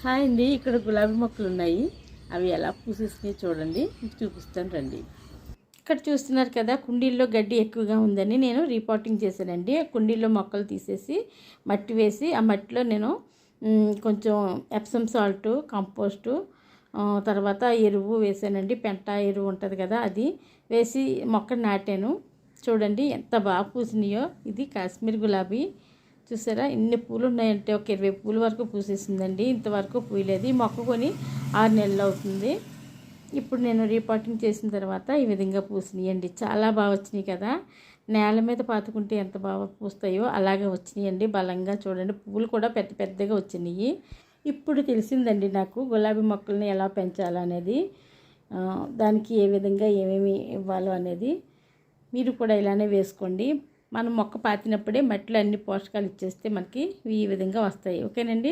Hi అండి, ఇక్కడ గులాబీ మొక్కలు ఉన్నాయి. అవి ఎలా పూసేసినాయి చూడండి, మీకు చూపిస్తాను రండి. ఇక్కడ చూస్తున్నారు కదా, కుండీల్లో గడ్డి ఎక్కువగా ఉందని నేను రీపాటింగ్ చేశానండి. కుండీల్లో మొక్కలు తీసేసి మట్టి వేసి, ఆ మట్టిలో నేను కొంచెం ఎప్సమ్ సాల్ట్, కంపోస్టు, తర్వాత ఎరువు వేసానండి. పెంట ఎరువు ఉంటుంది కదా, అది వేసి మొక్కను నాటాను. చూడండి ఎంత బాగా పూసినాయో. ఇది కాశ్మీర్ గులాబీ. చూసారా ఎన్ని పూలు ఉన్నాయంటే, ఒక 20 పూల వరకు పూసేసిందండి. ఇంతవరకు పూయలేదు. ఈ మొక్క కొని 6 నెలలు అవుతుంది. ఇప్పుడు నేను రీపాటింగ్ చేసిన తర్వాత ఈ విధంగా పూసినాయండి. చాలా బాగా వచ్చినాయి కదా. నేల మీద పాతుకుంటే ఎంత బాగా పూస్తాయో అలాగే వచ్చినాయండి. బలంగా చూడండి, పూలు కూడా పెద్ద పెద్దగా వచ్చినాయి. ఇప్పుడు తెలిసిందండి నాకు గులాబీ మొక్కల్ని ఎలా పెంచాలనేది, దానికి ఏ విధంగా ఏమేమి ఇవ్వాలో అనేది. మీరు కూడా ఇలానే వేసుకోండి. మనం మొక్క పాతినప్పుడే మట్టిలో అన్ని పోషకాలు ఇచ్చేస్తే మనకి ఈ విధంగా వస్తాయి. ఓకేనండి.